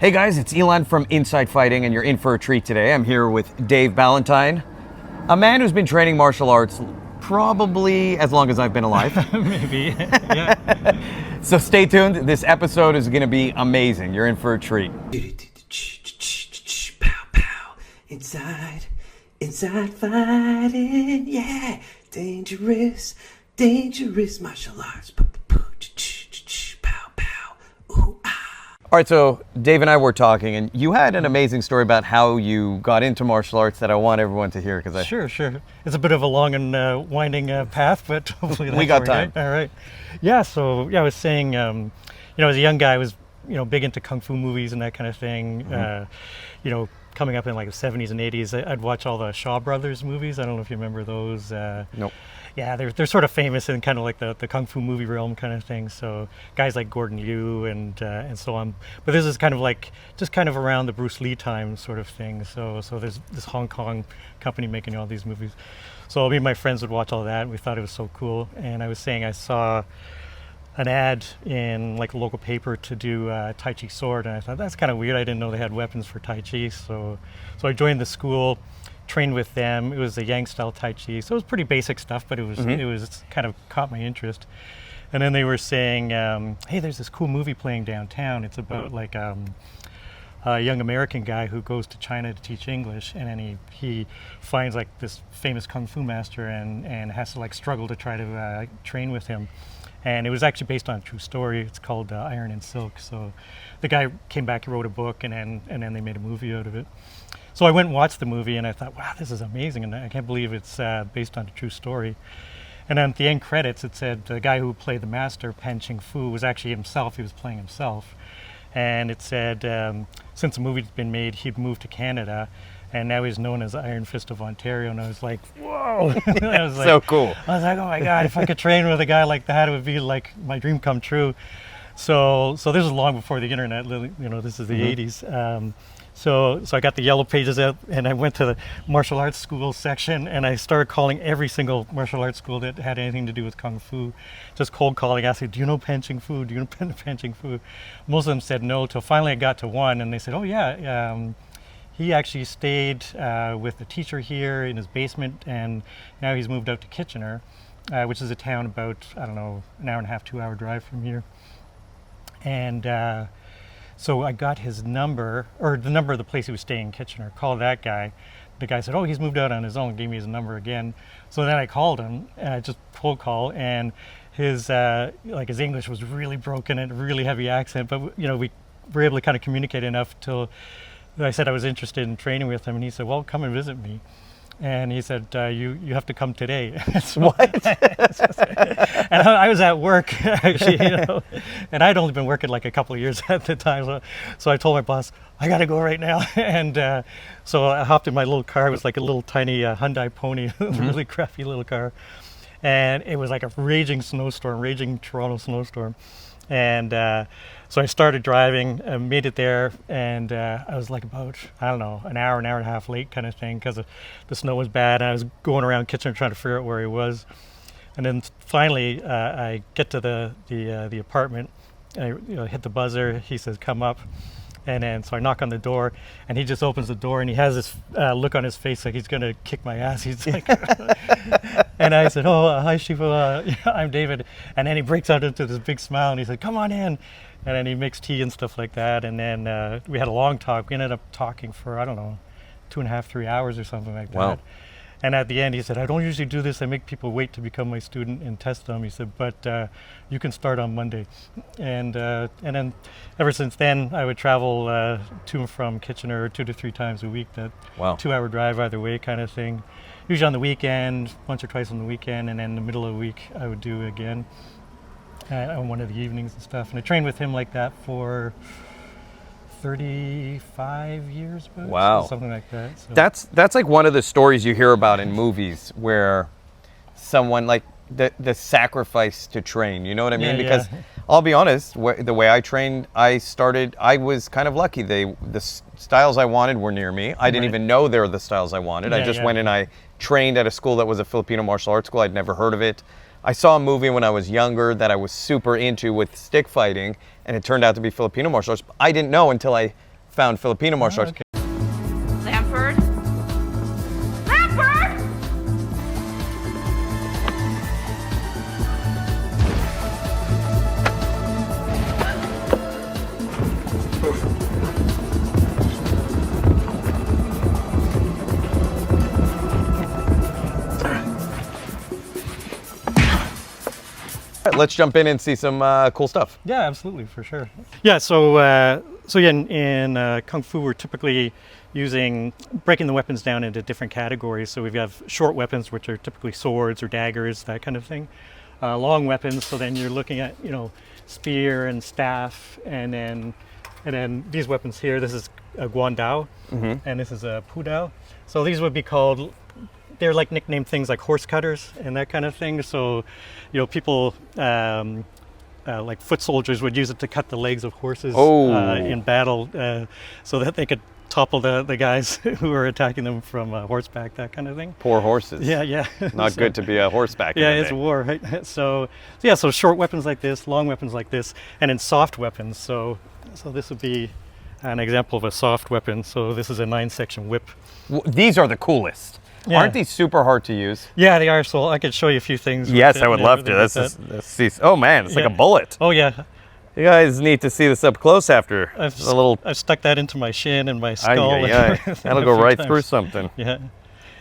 Hey guys, it's Elon from Inside Fighting, and you're in for a treat today. I'm here with Dave Ballantyne, a man who's been training martial arts probably as long as I've been alive. Maybe, yeah. So stay tuned. This episode is going to be amazing. You're in for a treat. Pow, pow. Inside fighting, yeah. Dangerous martial arts. Pow, pow. Ooh, ah. All right, so Dave and I were talking, and you had an amazing story about how you got into martial arts that I want everyone to hear. Sure. It's a bit of a long and winding path, but hopefully that's We got time. All right. Yeah, so I was saying, as a young guy, I was, big into kung fu movies and that kind of thing. Coming up in like the 70s and 80s, I'd watch all the Shaw Brothers movies. I don't know if you remember those. Nope. Yeah, they're sort of famous in kind of like the kung fu movie realm kind of thing. So guys like Gordon Liu and so on. But this is kind of like just kind of around the Bruce Lee time sort of thing. So there's this Hong Kong company making all these movies. So me and my friends would watch all that, and we thought it was so cool. And I was saying I saw an ad in like a local paper to do Tai Chi sword, and I thought that's kind of weird. I didn't know they had weapons for Tai Chi. So I joined the school, trained with them. It was a Yang style Tai Chi, so it was pretty basic stuff, but it was kind of caught my interest. And then they were saying, hey, there's this cool movie playing downtown. It's about like a young American guy who goes to China to teach English, and then he finds like this famous kung fu master and has to like struggle to try to train with him. And it was actually based on a true story. It's called Iron and Silk. So the guy came back, he wrote a book, and then they made a movie out of it. So I went and watched the movie, and I thought, wow, this is amazing, and I can't believe it's based on a true story. And then at the end credits, it said the guy who played the master, Pan Ching Fu, was actually himself. He was playing himself. And it said, since the movie's been made, he'd moved to Canada, and now he's known as Iron Fist of Ontario. And I was like, whoa. I was like, So cool. I was like, oh my God, if I could train with a guy like that, it would be like my dream come true. So this was long before the internet, this is the 80s. So I got the yellow pages out, and I went to the martial arts school section, and I started calling every single martial arts school that had anything to do with kung fu, just cold calling, asking, do you know Pan Ching Fu? Do you know Pan Ching Fu? Most of them said no, till finally I got to one, and they said, oh yeah, he actually stayed with a teacher here in his basement, and now he's moved out to Kitchener, which is a town about, I don't know, an hour and a half, 2 hour drive from here. And so I got his number, or the number of the place he was staying in Kitchener, called that guy. The guy said, oh, he's moved out on his own, gave me his number again. So then I called him, and I just cold call, and his English was really broken and really heavy accent, but we were able to kind of communicate enough till I said I was interested in training with him, and he said, well, come and visit me. And he said, you have to come today. What? And I was at work, actually, and I'd only been working like a couple of years at the time. So I told my boss, I got to go right now. And so I hopped in my little car. It was like a little tiny Hyundai Pony, really crappy little car. And it was like a raging Toronto snowstorm. And so I started driving, made it there, and I was like about, I don't know, an hour and a half late kind of thing, because the snow was bad, and I was going around Kitchener trying to figure out where he was. And then finally, I get to the apartment, and I hit the buzzer. He says, come up. And then so I knock on the door, and he just opens the door, and he has this look on his face like he's going to kick my ass. He's like, and I said, oh, hi, Shifu, I'm David. And then he breaks out into this big smile, and he said, come on in. And then he makes tea and stuff like that. And then we had a long talk. We ended up talking for, I don't know, 2.5, 3 hours or something like that. Wow. And at the end, he said, I don't usually do this. I make people wait to become my student and test them. He said, but you can start on Monday. And then ever since then, I would travel to and from Kitchener 2 to 3 times a week. That Wow. 2 hour drive either way kind of thing. Usually on the weekend, once or twice on the weekend. And then in the middle of the week, I would do it again on one of the evenings and stuff. And I trained with him like that for 35 years, about, Wow. something like that. So. That's like one of the stories you hear about in movies where someone like the sacrifice to train, you know what I mean? Yeah, Because yeah. I'll be honest, the way I trained, I was kind of lucky. The styles I wanted were near me. I didn't Right. even know they were the styles I wanted. I Yeah, just yeah. went and I trained at a school that was a Filipino martial arts school. I'd never heard of it. I saw a movie when I was younger that I was super into with stick fighting, and it turned out to be Filipino martial arts. I didn't know until I found Filipino martial arts. Okay. Lamford? Lamford! All right, let's jump in and see some cool stuff. Yeah, absolutely, for sure. Yeah, so yeah, in Kung Fu, we're typically breaking the weapons down into different categories. So we have short weapons, which are typically swords or daggers, that kind of thing. Long weapons, so then you're looking at, spear and staff, and then these weapons here. This is a guandao, and this is a pudao. So these would be called. They're like nicknamed things like horse cutters and that kind of thing. So, people like foot soldiers would use it to cut the legs of horses in battle, so that they could topple the guys who are attacking them from horseback, that kind of thing. Poor horses. Yeah. Not good to be a horseback. Yeah, it's war, right? So short weapons like this, long weapons like this, and then soft weapons. So this would be an example of a soft weapon. So this is a 9-section whip. These are the coolest. Yeah. Aren't these super hard to use? Yeah, they are. So I could show you a few things. Yes, with it I would and love to. everything like that. Oh man, it's like a bullet. Oh yeah. You guys need to see this up close after. I've stuck that into my shin and my skull. That'll go right through something. Yeah,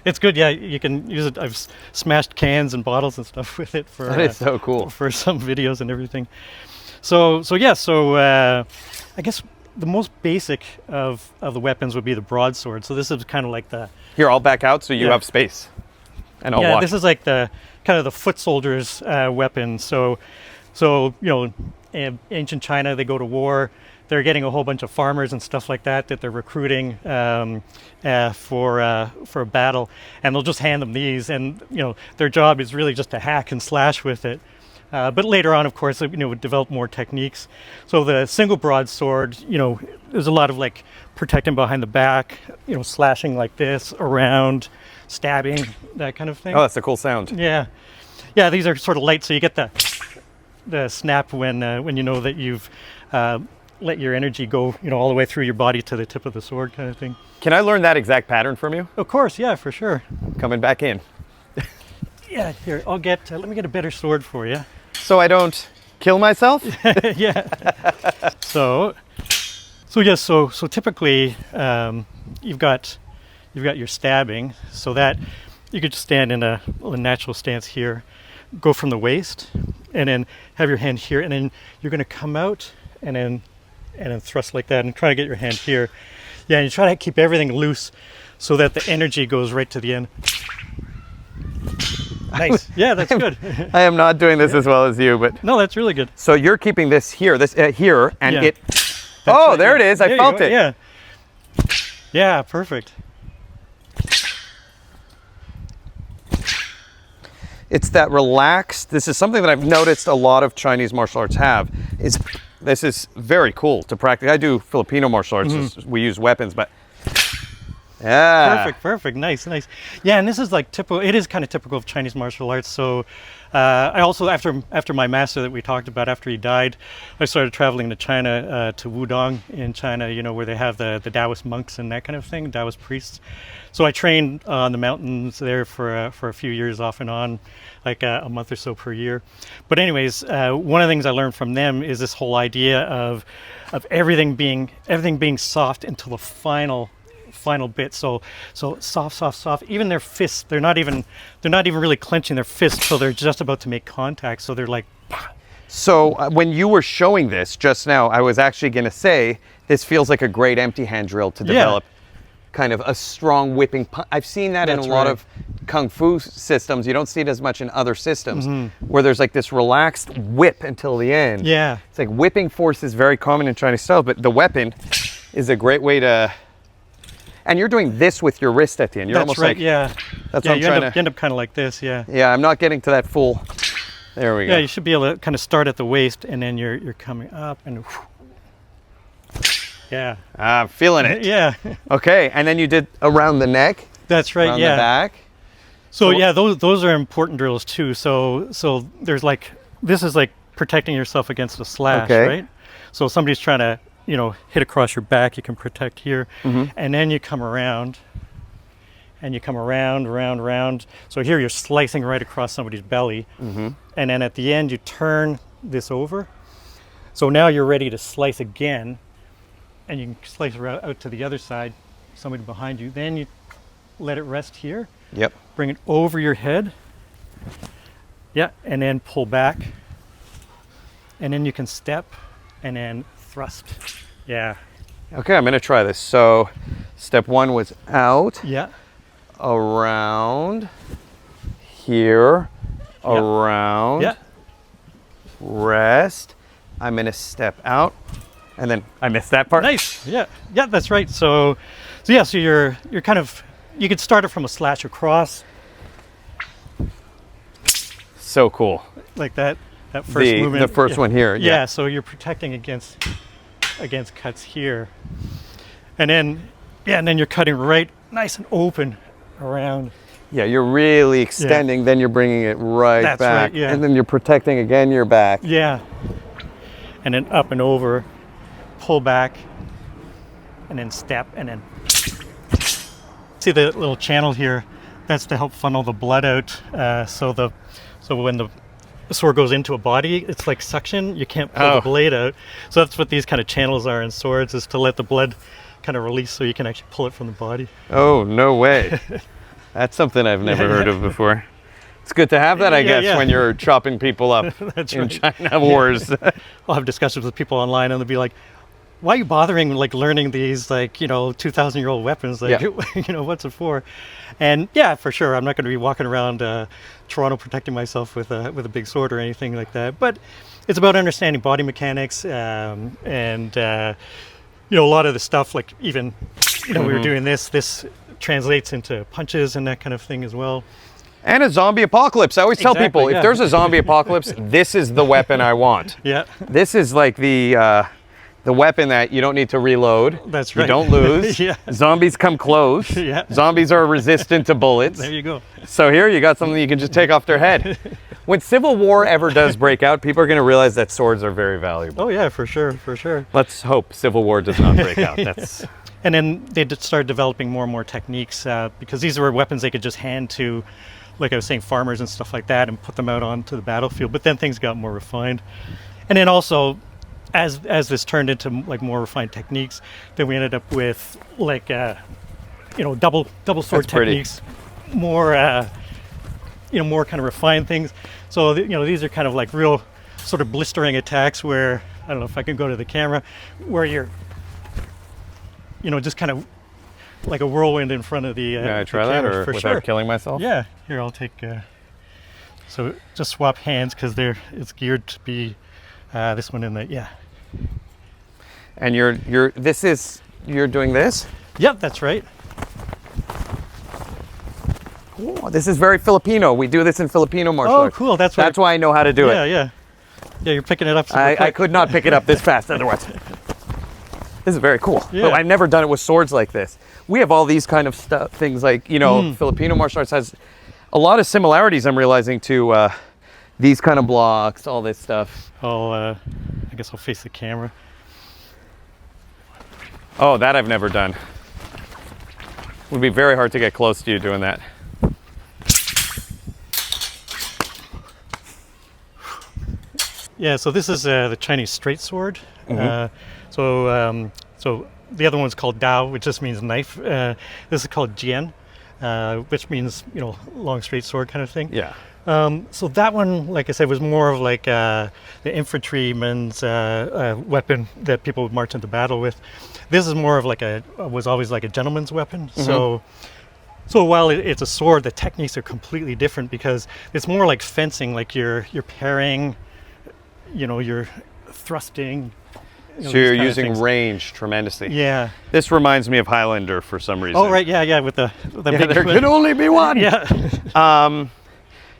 it's good. Yeah, you can use it. I've smashed cans and bottles and stuff with it for. That is so cool. For some videos and everything. So I guess the most basic of the weapons would be the broadsword. So this is kind of like the. Here, I'll back out so you have space, and I'll watch. This is like the kind of the foot soldier's weapon. So in ancient China, they go to war. They're getting a whole bunch of farmers and stuff like that they're recruiting for a battle, and they'll just hand them these, and their job is really just to hack and slash with it. But later on, of course, would develop more techniques. So the single broadsword, there's a lot of like protecting behind the back, slashing like this, around, stabbing, that kind of thing. Oh, that's a cool sound. Yeah, these are sort of light, so you get the snap when you know that you've let your energy go, all the way through your body to the tip of the sword, kind of thing. Can I learn that exact pattern from you? Of course, yeah, for sure. Coming back in. Yeah, here, let me get a better sword for you. So I don't kill myself? Yeah. So typically you've got your stabbing, so that you could just stand in a natural stance here, go from the waist, and then have your hand here, and then you're going to come out and then thrust like that, and try to get your hand here. Yeah, and you try to keep everything loose so that the energy goes right to the end. Nice. Yeah, that's good. I am not doing this as well as you, but no, that's really good. so you're keeping this here, and Yeah. it. That's Oh, right, there it is. I you felt go. it. Yeah. Yeah, perfect. It's that relaxed. This is something that I've noticed a lot of Chinese martial arts have. This is very cool to practice. I do Filipino martial arts. We use weapons, but yeah. Perfect. Nice. Yeah, and this is like typical. It is kind of typical of Chinese martial arts. So, I also after my master that we talked about, after he died, I started traveling to China, to Wudong in China. Where they have the Taoist monks and that kind of thing, Taoist priests. So I trained on the mountains there for a few years off and on, like a month or so per year. But anyways, one of the things I learned from them is this whole idea of everything being soft until the final bit. So soft. Even their fists, they're not even really clenching their fists, so they're just about to make contact. So they're like. So when you were showing this just now, I was actually going to say this feels like a great empty hand drill to develop kind of a strong whipping punch. I've seen that in a lot of Kung Fu systems. You don't see it as much in other systems where there's like this relaxed whip until the end. Yeah. It's like whipping force is very common in Chinese style, but the weapon is a great way to. And you're doing this with your wrist at the end. You're almost right, like, yeah. That's yeah, what I'm trying to. You end up kind of like this, yeah. Yeah, I'm not getting to that full. There we go. Yeah, you should be able to kind of start at the waist, and then you're coming up, and yeah. I'm feeling it. Yeah. Okay, and then you did around the neck. That's right. Around yeah. the back. So yeah, those are important drills too. So there's like, this is like protecting yourself against a slash, Okay. right? So somebody's trying to hit across your back, you can protect here. And then you come around, and you come around. So here you're slicing right across somebody's belly. And then at the end, you turn this over. So now you're ready to slice again, and you can slice out to the other side, somebody behind you. Then you let it rest here. Yep. Bring it over your head. Yeah, and then pull back. And then you can step and then thrust. Yeah. Okay, I'm gonna try this. So step 1 was out, Yeah. around, here, around, Yeah. rest. I'm gonna step out, and then I missed that part. Nice. Yeah. Yeah, that's right. So you're kind of, you could start it from a slash across So cool. like that first movement. The first one here. Yeah. So you're protecting against cuts here. And then you're cutting right nice and open around. Yeah, you're really extending, then you're bringing it right That's back. right, yeah. And then you're protecting again your back. Yeah. And then up and over, pull back, and then step, and then see the little channel here? That's to help funnel the blood out. So when the sword goes into a body, it's like suction. You can't pull the blade out. So that's what these kind of channels are in swords, is to let the blood kind of release so you can actually pull it from the body. Oh, no way. That's something I've never heard of before. It's good to have that, I guess, when you're chopping people up That's in right. China wars. I'll have discussions with people online, and they'll be like, why are you bothering learning these 2,000-year-old weapons? What's it for? And yeah, for sure, I'm not going to be walking around Toronto protecting myself with a big sword or anything like that. But it's about understanding body mechanics and a lot of the stuff. Like even we were doing this translates into punches and that kind of thing as well. And a zombie apocalypse. I always tell Exactly, people, yeah. if there's a zombie apocalypse, this is the weapon I want. Yeah. This is like the weapon that you don't need to reload. That's right. You don't lose. Yeah. Zombies come close. Yeah. Zombies are resistant to bullets. There you go. So here you got something you can just take off their head. When Civil War ever does break out, people are going to realize that swords are very valuable. Oh yeah, for sure. Let's hope Civil War does not break out. That's And then they started developing more and more techniques because these were weapons they could just hand to, like I was saying, farmers and stuff like that, and put them out onto the battlefield. But then things got more refined. And then also, as this turned into more refined techniques, then we ended up with double sword That's pretty. techniques, more more kind of refined things. So these are kind of like real sort of blistering attacks where, I don't know if I can go to the camera, where you're just kind of like a whirlwind in front of the Can I try the that, camera, or for without sure. killing myself? Yeah, here I'll take. So just swap hands because it's geared to be this one in the And you're doing this? Yep, that's right. Oh, this is very Filipino. We do this in Filipino martial Oh, arts. cool. That's why I know how to do Yeah, it. yeah. You're picking it up. Super I quick. could not pick it up this fast otherwise. This is very cool. Yeah. But I've never done it with swords like this. We have all these kind of things like, Filipino martial arts has a lot of similarities, I'm realizing, to these kind of blocks, all this stuff. I guess I'll face the camera. Oh, that I've never done. Would be very hard to get close to you doing that. Yeah, so this is the Chinese straight sword. So the other one's called Dao, which just means knife. This is called jian, which means long straight sword kind of thing. Yeah. So that one, like I said, was more of like the infantryman's weapon that people would march into battle with. This is more of was always like a gentleman's weapon. So while it's a sword, the techniques are completely different because it's more like fencing. Like you're parrying, you're thrusting. So you're using range tremendously. Yeah. This reminds me of Highlander for some reason. Oh right, yeah, with the big. There could only be one. Yeah.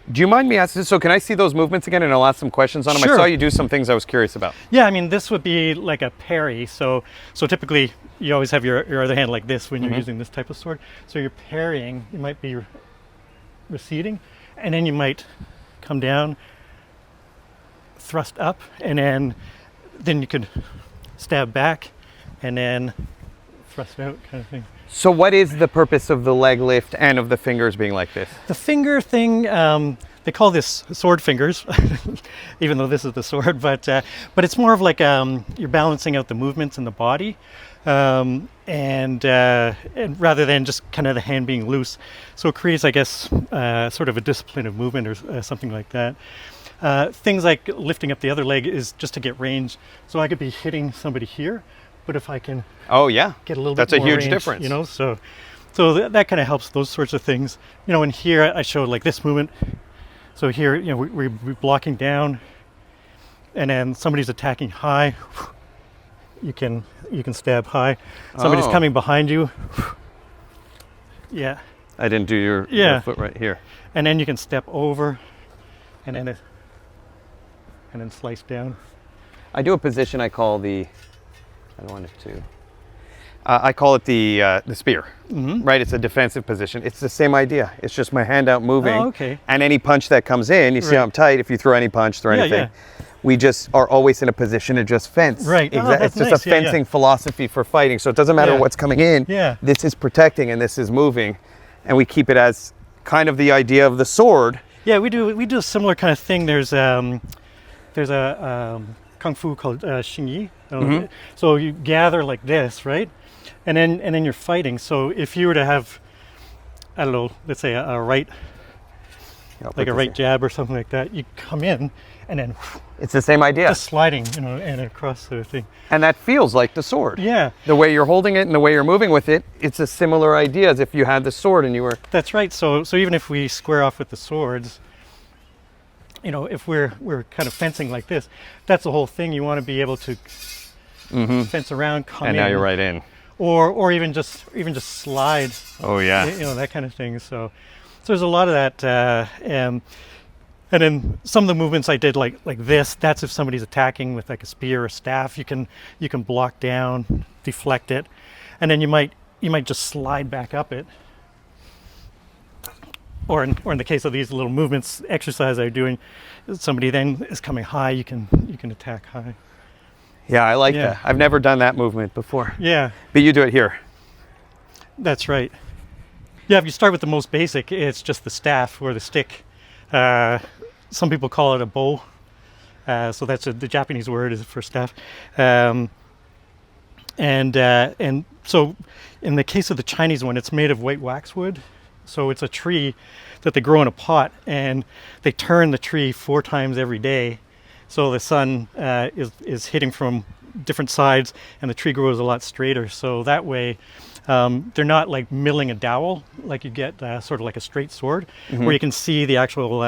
Do you mind me asking? So can I see those movements again, and I'll ask some questions on them? Sure. I saw you do some things I was curious about. Yeah, I mean, this would be like a parry. So typically you always have your other hand like this when you're using this type of sword. So you're parrying, you might be receding, and then you might come down, thrust up, and then you could stab back, and then thrust out kind of thing. So what is the purpose of the leg lift and of the fingers being like this? The finger thing, they call this sword fingers, even though this is the sword, but it's more of like you're balancing out the movements in the body, and rather than just kind of the hand being loose. So it creates, I guess, sort of a discipline of movement or something like that. Things like lifting up the other leg is just to get range. So I could be hitting somebody here, but if I can Oh yeah, get a little that's bit a more huge range, difference. you know, so that kind of helps those sorts of things. You know, and here I showed like this movement. So here, you know, we're blocking down, and then somebody's attacking high. You can stab high. Somebody's coming behind you. Yeah. I didn't do your foot right here. And then you can step over, and then slice down. I do a position I call I don't want it to. I call it the spear, right? It's a defensive position. It's the same idea. It's just my hand out moving. Oh, okay. And any punch that comes in, you see how I'm tight. If you throw any punch, throw anything. We just are always in a position to just fence. Right. Oh, that's It's just nice. a fencing philosophy for fighting. So it doesn't matter what's coming in. Yeah. This is protecting and this is moving. And we keep it as kind of the idea of the sword. Yeah, we do a similar kind of thing. There's a kung fu called xingyi. So you gather like this, right? And then you're fighting. So if you were to have, I don't know, let's say a right, like a right jab or something like that, you come in and then It's the same idea. just sliding, you know, and across the thing. And that feels like the sword. Yeah, The way you're holding it and the way you're moving with it, it's a similar idea as if you had the sword and you were... that's right. So even if we square off with the swords, you know, if we're kind of fencing like this, that's the whole thing. You want to be able to fence around, come in. And now you're right in. Or even just slide. Oh yeah. You know, that kind of thing. So there's a lot of that. And then some of the movements I did like this. That's if somebody's attacking with like a spear or staff. You can block down, deflect it, and then you might just slide back up it. Or in the case of these little movements exercise I'm doing, somebody then is coming high. You can attack high. Yeah, I like that. I've never done that movement before. Yeah, But you do it here. that's right. Yeah, if you start with the most basic, it's just the staff or the stick. Some people call it a bow. So that's the Japanese word is for staff. And so in the case of the Chinese one, it's made of white waxwood. So it's a tree that they grow in a pot, and they turn the tree 4 times every day. So the sun is hitting from different sides, and the tree grows a lot straighter. So that way, they're not like milling a dowel like you get sort of like a straight sword, where you can see the actual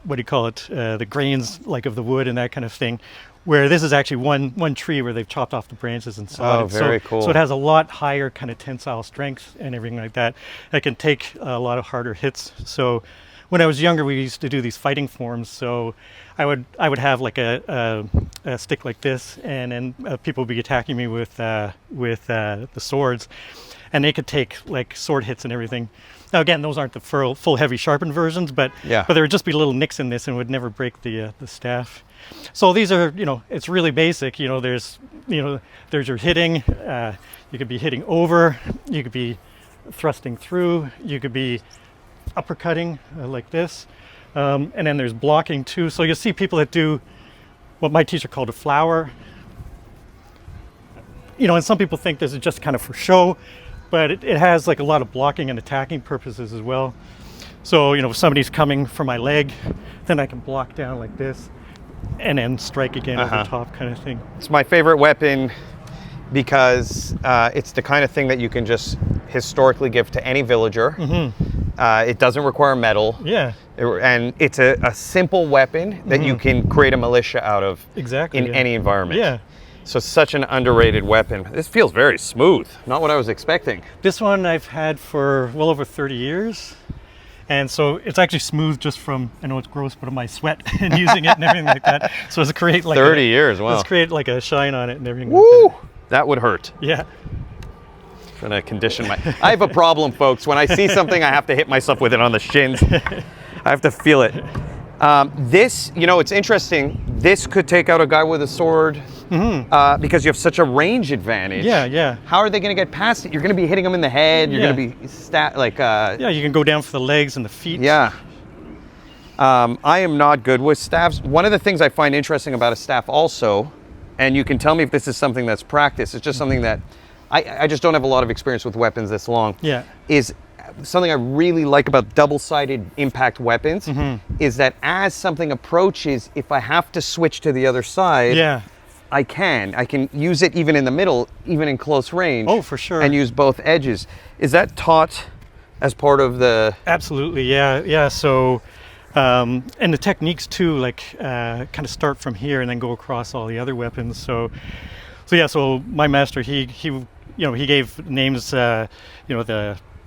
what do you call it? The grains like of the wood and that kind of thing. Where this is actually one tree where they've chopped off the branches and sawed Oh, it. very cool. So it has a lot higher kind of tensile strength and everything like that. It can take a lot of harder hits. So when I was younger, we used to do these fighting forms. So I would have like a stick like this, and then people would be attacking me with the swords, and they could take like sword hits and everything. Now again, those aren't the full heavy sharpened versions, but there would just be little nicks in this and would never break the staff. So these are, you know, it's really basic. You know, there's your hitting. You could be hitting over. You could be thrusting through. You could be uppercutting like this. And then there's blocking too. So you'll see people that do what my teacher called a flower. You know, and some people think this is just kind of for show, but it has like a lot of blocking and attacking purposes as well. So, you know, if somebody's coming for my leg, then I can block down like this and then strike again over the top kind of thing. It's my favorite weapon because it's the kind of thing that you can just historically give to any villager. It doesn't require metal. Yeah. And it's a simple weapon that you can create a militia out of in any environment. Yeah. So such an underrated weapon. This feels very smooth. Not what I was expecting. This one I've had for well over 30 years. And so it's actually smooth just from, I know it's gross, but my sweat and using it and everything like that. So it's create like 30 years, wow. Let's create like a shine on it and everything. Woo! Like That would hurt. Yeah. Trying to condition my... I have a problem, folks. When I see something, I have to hit myself with it on the shins. I have to feel it. This, you know, it's interesting. This could take out a guy with a sword because you have such a range advantage. Yeah, yeah. How are they going to get past it? You're going to be hitting them in the head. You're going to be Yeah, you can go down for the legs and the feet. Yeah. I am not good with staffs. One of the things I find interesting about a staff also, and you can tell me if this is something that's practiced, it's just something that I just don't have a lot of experience with weapons this long. Yeah. Is something I really like about double-sided impact weapons is that as something approaches, if I have to switch to the other side, I can use it even in the middle, even in close range. Oh, for sure. And use both edges. Is that taught as part of the... Absolutely, yeah. So, and the techniques too, like kind of start from here and then go across all the other weapons. So my master, he gave names,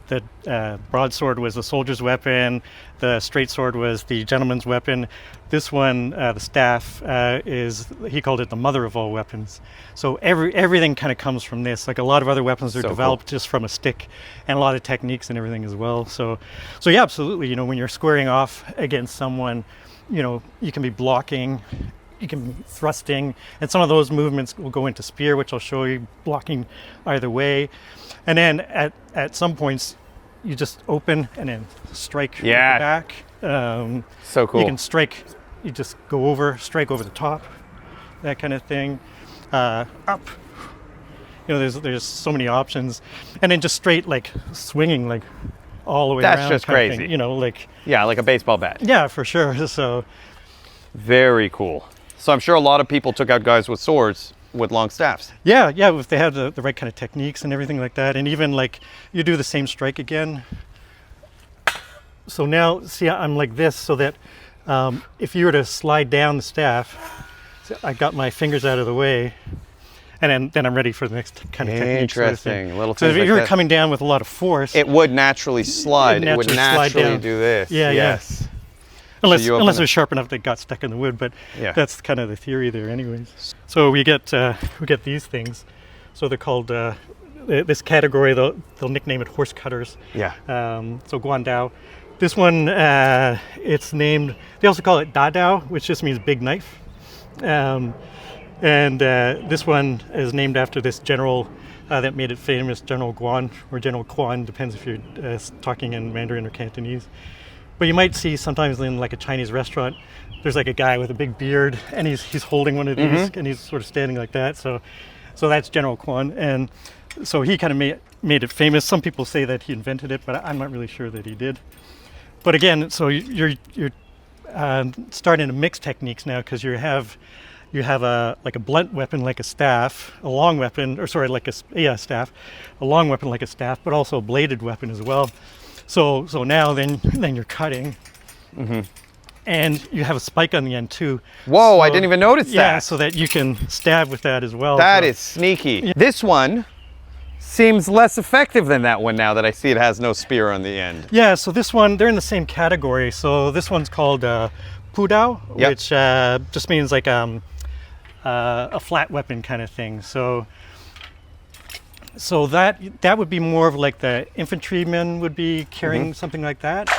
the broadsword was the soldier's weapon, the straight sword was the gentleman's weapon. This one, the staff, he called it the mother of all weapons. So everything kind of comes from this. Like a lot of other weapons are developed just from a stick, and a lot of techniques and everything as well. So yeah, absolutely. You know, when you're squaring off against someone, you know, you can be blocking, you can be thrusting, and some of those movements will go into spear, which I'll show you, blocking either way. And then at some points, you just open and then strike with the back. So cool. You can strike, you just go over, strike over the top, that kind of thing. Up. You know, there's so many options. And then just straight, like, swinging, like, all the way around. That's just crazy. Thing, you know, like... Yeah, like a baseball bat. Yeah, for sure. So... Very cool. So I'm sure a lot of people took out guys with swords with long staffs. Yeah, if they had the right kind of techniques and everything like that. And even like you do the same strike again. So now, see, I'm like this so that if you were to slide down the staff, so I got my fingers out of the way, and then I'm ready for the next kind of technique. Interesting. Sort of so if you were coming down with a lot of force, it would naturally slide. It would naturally do this. Yeah, yes. Yeah. Unless it was sharp enough that it got stuck in the wood, but that's kind of the theory there anyways. So we get these things. So they're called, this category, they'll nickname it horse cutters. Yeah. So guandao. This one, it's named, they also call it dadao, which just means big knife. And this one is named after this general that made it famous, General Guan, or General Quan, depends if you're talking in Mandarin or Cantonese. But you might see sometimes in like a Chinese restaurant, there's like a guy with a big beard, and he's holding one of these, and he's sort of standing like that. So that's General Quan, and so he kind of made it famous. Some people say that he invented it, but I'm not really sure that he did. But again, so you're starting to mix techniques now, because you have a blunt weapon like a staff, a long weapon, or sorry, like a staff, a long weapon like a staff, but also a bladed weapon as well. So now then you're cutting, and you have a spike on the end too. Whoa! So, I didn't even notice that. Yeah, so that you can stab with that as well. That is sneaky. Yeah. This one seems less effective than that one now that I see it has no spear on the end. Yeah. So this one, they're in the same category. So this one's called pudao, which just means like a flat weapon kind of thing. So that would be more of like the infantrymen would be carrying something like that,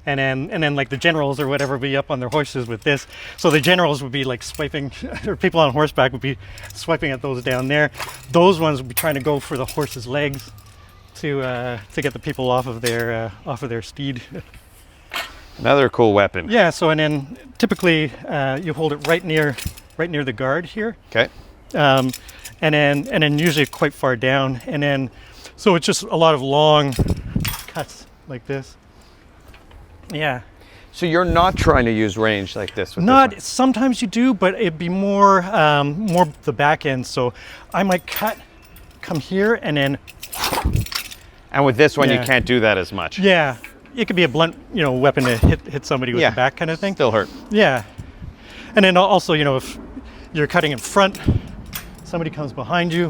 and then like the generals or whatever would be up on their horses with this. So the generals would be like swiping, or people on horseback would be swiping at those down there. Those ones would be trying to go for the horse's legs to get the people off of their steed. Another cool weapon. Yeah. So and then typically you hold it right near the guard here. Okay. And then usually quite far down, and then so it's just a lot of long cuts like this. Yeah. So you're not trying to use range like this with Not this one? Sometimes you do, but it'd be more the back end. So I might come here, and then. And with this one, you can't do that as much. Yeah, it could be a blunt, weapon to hit somebody with the back kind of thing. Still hurt. Yeah, and then also, if you're cutting in front, somebody comes behind you,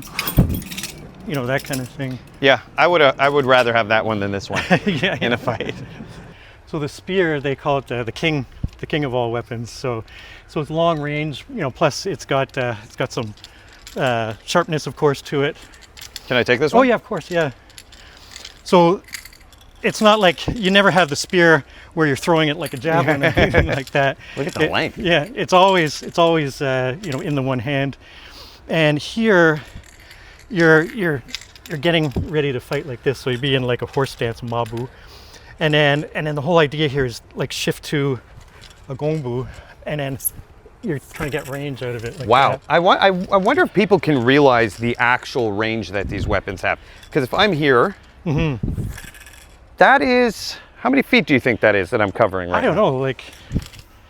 that kind of thing. Yeah, I would rather have that one than this one in a fight. So the spear, they call it the king of all weapons. So it's long range, plus it's got some sharpness, of course, to it. Can I take this one? Oh yeah, of course, yeah. So it's not like you never have the spear where you're throwing it like a javelin or anything like that. Look at the length. Yeah, it's always you know, in the one hand. And here you're getting ready to fight like this, so you'd be in like a horse stance, mabu. And then the whole idea here is like shift to a gongbu, and then you're trying to get range out of it. Like Wow. that. I wonder if people can realize the actual range that these weapons have. Because if I'm here, that is, how many feet do you think that is that I'm covering right now? I don't know, like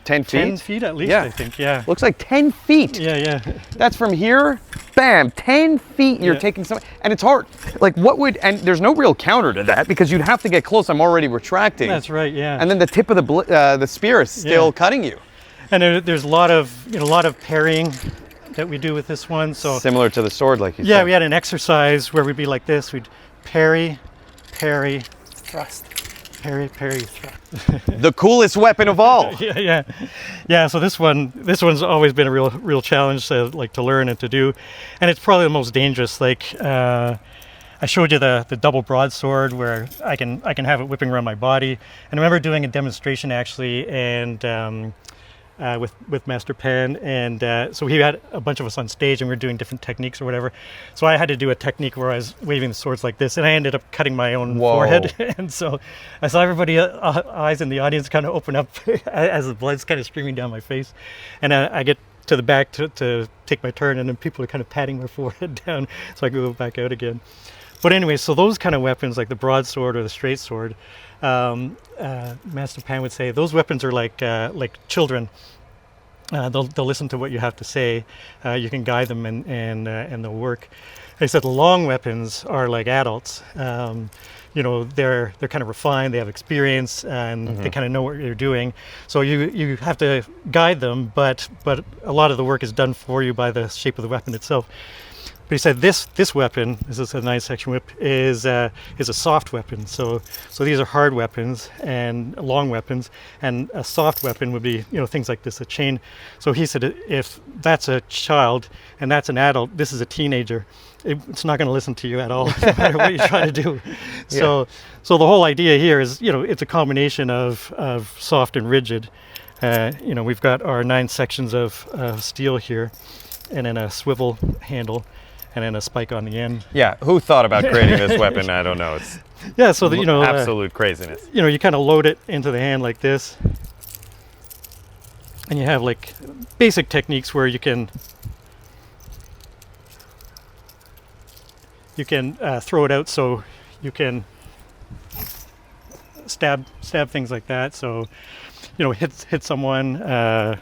10 feet? 10 feet at least, Yeah. I think, yeah. Looks like 10 feet. Yeah. That's from here, bam, 10 feet you're Yeah. taking some, and it's hard. Like what would, and there's no real counter to that because you'd have to get close. I'm already retracting. That's right, yeah. And then the tip of the spear is still cutting you. And there's a lot of parrying that we do with this one. So Similar to the sword, like you said. yeah, we had an exercise where we'd be like this. We'd parry, parry, thrust, parry, parry, thrust. The coolest weapon of all. Yeah. So this one's always been a real challenge to like to learn and to do, and it's probably the most dangerous. Like I showed you the double broadsword where I can have it whipping around my body. And I remember doing a demonstration actually, and with Master Pan, and so he had a bunch of us on stage, and we were doing different techniques or whatever. So I had to do a technique where I was waving the swords like this, and I ended up cutting my own forehead. And so I saw everybody eyes in the audience kind of open up as the blood's kind of streaming down my face, and I get to the back to take my turn, and then people are kind of patting my forehead down so I can go back out again. But anyway, so those kind of weapons, like the broadsword or the straight sword, Master Pan would say those weapons are like children. They'll listen to what you have to say. You can guide them, and they'll work. He said the long weapons are like adults. You know, they're kind of refined. They have experience, and they kind of know what you're doing. So you have to guide them, but a lot of the work is done for you by the shape of the weapon itself. But he said this weapon, this is a 9-section whip, is a soft weapon. So these are hard weapons and long weapons, and a soft weapon would be, you know, things like this, a chain. So he said if that's a child and that's an adult, this is a teenager. It's not going to listen to you at all, no matter what you try to do. So the whole idea here is, you know, it's a combination of soft and rigid. You know, we've got our 9 sections of steel here, and then a swivel handle, and then a spike on the end. Yeah, who thought about creating this weapon? I don't know. It's so that, you know, absolute craziness. You know, you kind of load it into the hand like this, and you have like basic techniques where you can throw it out, so you can stab things like that. So, you know, hit someone, and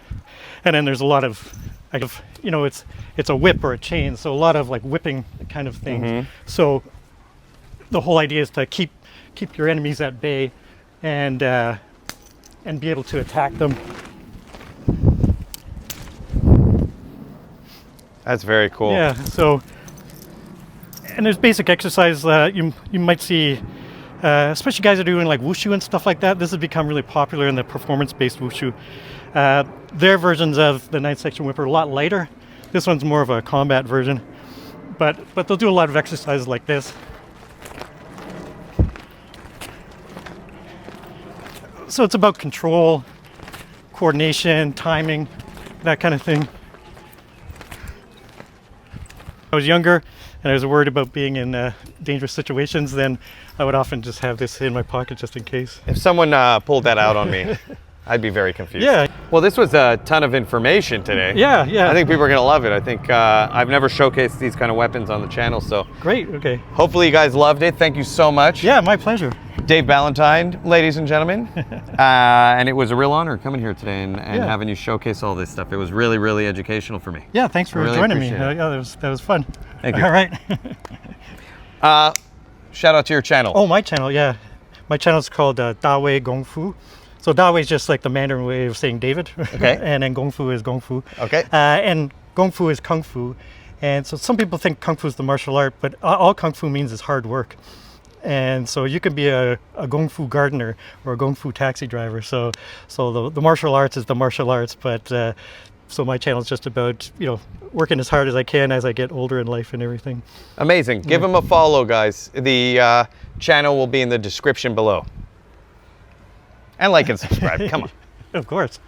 then there's a lot of, you know, it's a whip or a chain, so a lot of like whipping kind of things. So the whole idea is to keep your enemies at bay, and be able to attack them. That's very cool. Yeah. So, and there's basic exercise you might see, especially guys that are doing like wushu and stuff like that. This has become really popular in the performance-based wushu. Their versions of the 9-section whip are a lot lighter. This one's more of a combat version, but they'll do a lot of exercises like this. So it's about control, coordination, timing, that kind of thing. I was younger and I was worried about being in dangerous situations, then I would often just have this in my pocket just in case. If someone pulled that out on me, I'd be very confused. Yeah. Well, this was a ton of information today. Yeah. I think people are going to love it. I think I've never showcased these kind of weapons on the channel, so Great, okay. hopefully you guys loved it. Thank you so much. Yeah, my pleasure. Dave Ballantyne, ladies and gentlemen. And it was a real honor coming here today and having you showcase all this stuff. It was really, really educational for me. Yeah, thanks for I really joining me. appreciate it. Yeah, that was fun. Thank you. All right. Shout out to your channel. Oh, my channel, yeah. My channel is called Da Wei Gong Fu. So Da Wei is just like the Mandarin way of saying David. Okay. And then Gong Fu is Gong Fu. Okay. And Gong Fu is Kung Fu. And so some people think Kung Fu is the martial art, but all Kung Fu means is hard work. And so you can be a Gong Fu gardener or a Gong Fu taxi driver. So the martial arts is the martial arts, but so my channel is just about, you know, working as hard as I can as I get older in life and everything. Amazing. Give him a follow, guys. The channel will be in the description below. And like and subscribe. Come on. Of course.